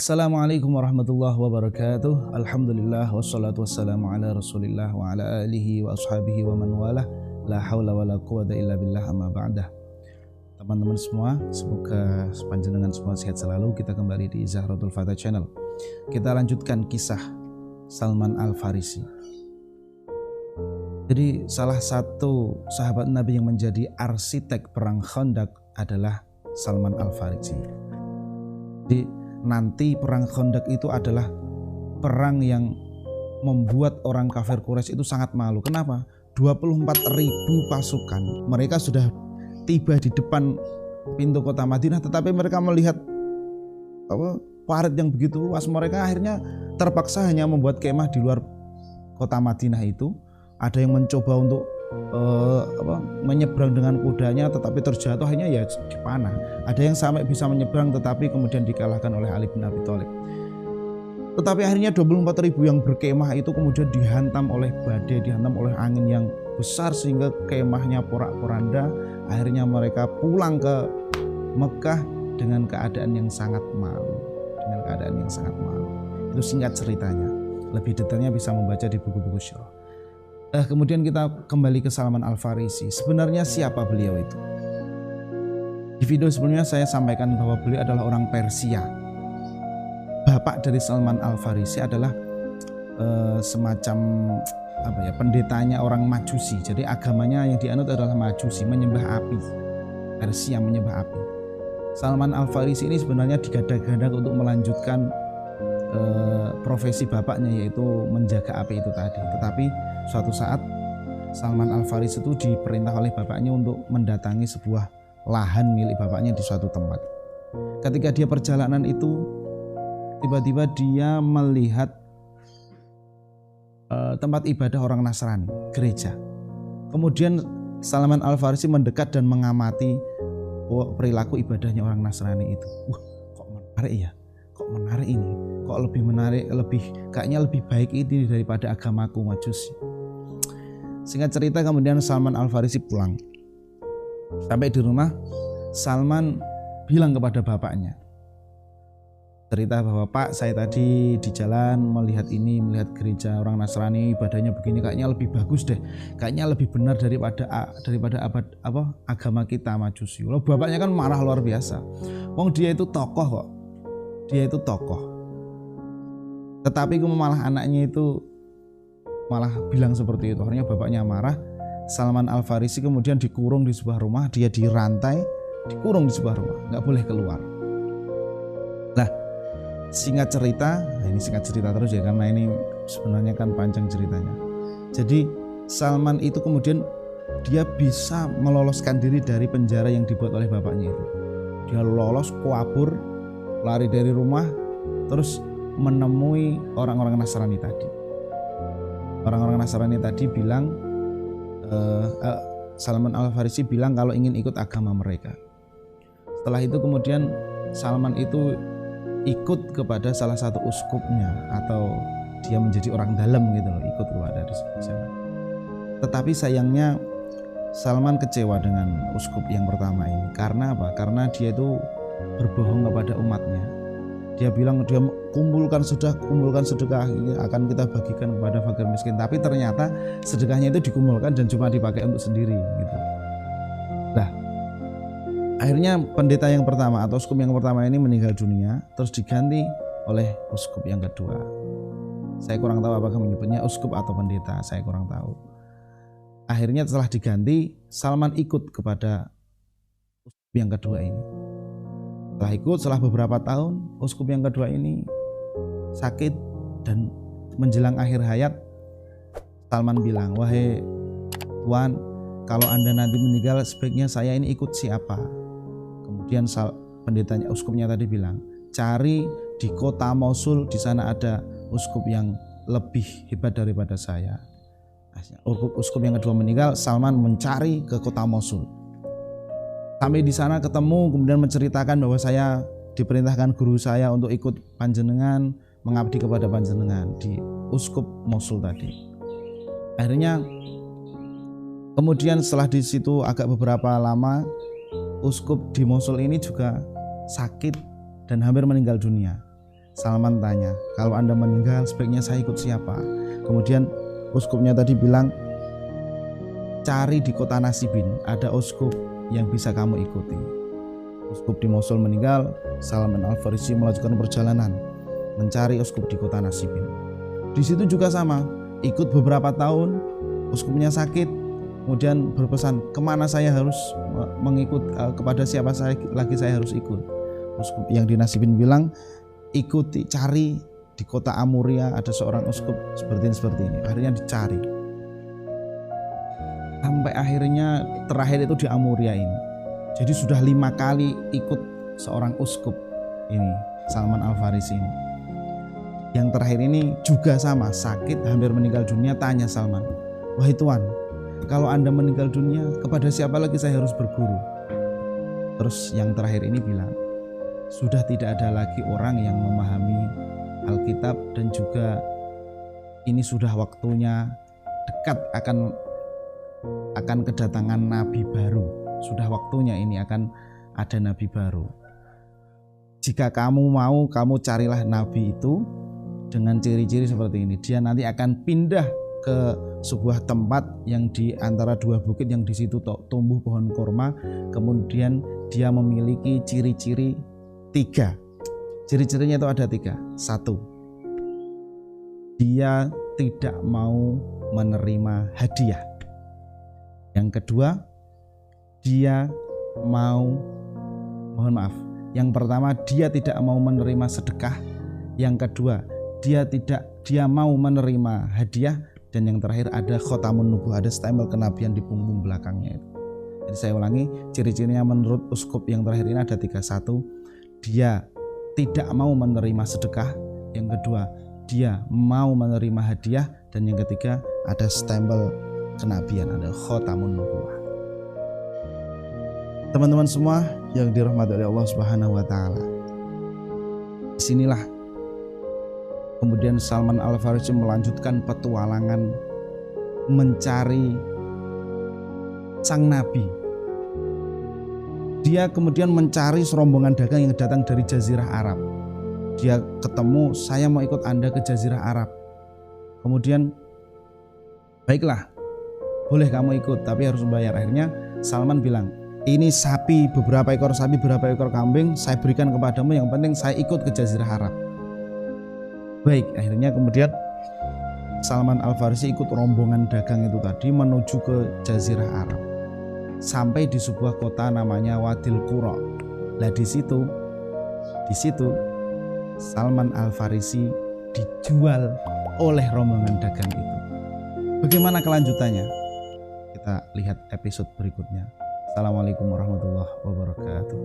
Assalamualaikum warahmatullahi wabarakatuh. Alhamdulillah wassalatu wassalamu ala rasulillah wa ala alihi wa ashabihi wa man walah. La hawla wa la quwata illa billah amma ba'dah. Teman-teman semua, semoga panjenengan semua sehat selalu. Kita kembali di Zahratul Fatah Channel. Kita lanjutkan kisah Salman Al-Farisi. Jadi salah satu sahabat Nabi yang menjadi arsitek perang Khandaq adalah Salman Al-Farisi. Jadi nanti perang Khandaq itu adalah perang yang membuat orang kafir Quraisy itu sangat malu. Kenapa? 24.000 pasukan. Mereka sudah tiba di depan pintu kota Madinah, tetapi mereka melihat parit yang begitu luas. Mereka akhirnya terpaksa hanya membuat kemah di luar kota Madinah itu. Ada yang mencoba untuk menyeberang dengan kudanya, tetapi terjatuh hanya ya dipanah. Ada yang sampai bisa menyeberang, tetapi kemudian dikalahkan oleh Ali bin Abi Thalib. Tetapi akhirnya 24.000 yang berkemah itu kemudian dihantam oleh badai, dihantam oleh angin yang besar sehingga kemahnya porak-poranda. Akhirnya mereka pulang ke Mekah dengan keadaan yang sangat malu. Itu singkat ceritanya. Lebih detailnya bisa membaca di buku-buku syarah. Kemudian kita kembali ke Salman Al-Farisi. Sebenarnya siapa beliau itu? Di video sebelumnya saya sampaikan bahwa beliau adalah orang Persia. Bapak dari Salman Al-Farisi adalah semacam pendetanya orang Majusi. Jadi agamanya yang dianut adalah Majusi, menyembah api. Persia menyembah api. Salman Al-Farisi ini sebenarnya digadang-gadang untuk melanjutkan profesi bapaknya, yaitu menjaga api itu tadi. Tetapi suatu saat Salman Al-Farisi itu diperintah oleh bapaknya untuk mendatangi sebuah lahan milik bapaknya di suatu tempat. Ketika dia perjalanan itu, tiba-tiba dia melihat tempat ibadah orang Nasrani, gereja. Kemudian Salman Al-Farisi mendekat dan mengamati perilaku ibadahnya orang Nasrani itu. Kok menarik ya? Kok menarik ini? Kok lebih menarik, kayaknya lebih baik ini daripada agamaku Majusi. Singkat cerita, kemudian Salman Al-Farisi pulang. Sampai di rumah, Salman bilang kepada bapaknya, cerita bahwa, "Pak, saya tadi di jalan melihat gereja orang Nasrani, ibadahnya begini, kayaknya lebih bagus deh, kayaknya lebih benar daripada agama kita Majusi." Loh, bapaknya kan marah luar biasa. Wong dia itu tokoh kok. Tetapi malah anaknya itu malah bilang seperti itu. Akhirnya bapaknya marah. Salman Al-Farisi kemudian dikurung di sebuah rumah. Dia dirantai, dikurung di sebuah rumah, nggak boleh keluar. Nah, singkat cerita terus ya, karena ini sebenarnya kan panjang ceritanya. Jadi Salman itu kemudian dia bisa meloloskan diri dari penjara yang dibuat oleh bapaknya itu. Dia lolos, kabur, lari dari rumah, terus menemui orang-orang Nasrani tadi. Orang-orang Nasrani tadi bilang, Salman Al-Farisi bilang kalau ingin ikut agama mereka. Setelah itu kemudian Salman itu ikut kepada salah satu uskupnya, atau dia menjadi orang dalam gitu loh, ikut kepada di sana. Tetapi sayangnya Salman kecewa dengan uskup yang pertama ini. Karena apa? Karena dia itu berbohong kepada umatnya. Dia bilang dia kumpulkan sedekah, ini akan kita bagikan kepada fakir miskin. Tapi ternyata sedekahnya itu dikumpulkan dan cuma dipakai untuk sendiri gitu. Nah, akhirnya pendeta yang pertama atau uskup yang pertama ini meninggal dunia, terus diganti oleh uskup yang kedua. Saya kurang tahu apakah menyebutnya uskup atau pendeta, saya kurang tahu. Akhirnya setelah diganti, Salman ikut kepada uskup yang kedua ini. Setelah beberapa tahun, uskup yang kedua ini sakit, dan menjelang akhir hayat Salman bilang, "Wahai Tuan, kalau Anda nanti meninggal, sebaiknya saya ini ikut siapa?" Kemudian pendetanya, uskupnya tadi bilang, "Cari di kota Mosul, di sana ada uskup yang lebih hebat daripada saya." Uskup yang kedua meninggal, Salman mencari ke kota Mosul. Sampai di sana ketemu, kemudian menceritakan bahwa saya diperintahkan guru saya untuk ikut panjenengan, mengabdi kepada panjenengan di uskup Mosul tadi. Akhirnya kemudian setelah di situ agak beberapa lama, uskup di Mosul ini juga sakit dan hampir meninggal dunia. Salman tanya, kalau Anda meninggal sebaiknya saya ikut siapa? Kemudian uskupnya tadi bilang, cari di kota Nasibin, ada uskup yang bisa kamu ikuti. Uskup di Mosul meninggal, Salman Al-Farisi melanjutkan perjalanan mencari uskup di kota Nasibin. Di situ juga sama, ikut beberapa tahun, uskupnya sakit, kemudian berpesan, kemana saya harus mengikut, kepada siapa lagi saya harus ikut. Uskup yang di Nasibin bilang, ikuti, cari di kota Amuria ada seorang uskup seperti ini. Akhirnya dicari. Sampai akhirnya terakhir itu di Amuria ini. Jadi sudah 5 kali ikut seorang uskup ini, Salman Al-Farisi ini. Yang terakhir ini juga sama, sakit, hampir meninggal dunia. Tanya Salman, wahai Tuan, kalau Anda meninggal dunia, kepada siapa lagi saya harus berguru? Terus yang terakhir ini bilang, sudah tidak ada lagi orang yang memahami Alkitab, dan juga ini sudah waktunya dekat akan kedatangan nabi baru. Sudah waktunya ini akan ada nabi baru. Jika kamu mau, kamu carilah nabi itu dengan ciri-ciri seperti ini. Dia nanti akan pindah ke sebuah tempat yang di antara 2 bukit yang di situ tumbuh pohon kurma. Kemudian dia memiliki ciri-ciri 3. Ciri-cirinya itu ada 3. 1, dia tidak mau menerima hadiah. Yang kedua, dia yang pertama, dia tidak mau menerima sedekah. Yang kedua, dia mau menerima hadiah. Dan yang terakhir ada khotamun nubuwah, ada stempel kenabian di punggung belakangnya itu. Jadi saya ulangi, ciri-cirinya menurut uskup yang terakhir ini ada 3. 1, dia tidak mau menerima sedekah. Yang kedua, dia mau menerima hadiah. Dan yang ketiga, ada stempel kenabian, ada khotamun nubuwah. Teman-teman semua yang dirahmati oleh Allah Subhanahu wa taala. Disinilah kemudian Salman Al-Farisi melanjutkan petualangan mencari sang nabi. Dia kemudian mencari serombongan dagang yang datang dari Jazirah Arab. Dia ketemu, saya mau ikut Anda ke Jazirah Arab. Kemudian, baiklah, boleh kamu ikut, tapi harus membayar. Akhirnya Salman bilang, ini sapi, beberapa ekor sapi, beberapa ekor kambing, saya berikan kepadamu, yang penting saya ikut ke Jazirah Arab. Baik, akhirnya kemudian Salman Al-Farisi ikut rombongan dagang itu tadi menuju ke Jazirah Arab. Sampai di sebuah kota namanya Wadil Qura. Nah di situ Salman Al-Farisi dijual oleh rombongan dagang itu. Bagaimana kelanjutannya? Kita lihat episode berikutnya. Assalamualaikum warahmatullahi wabarakatuh.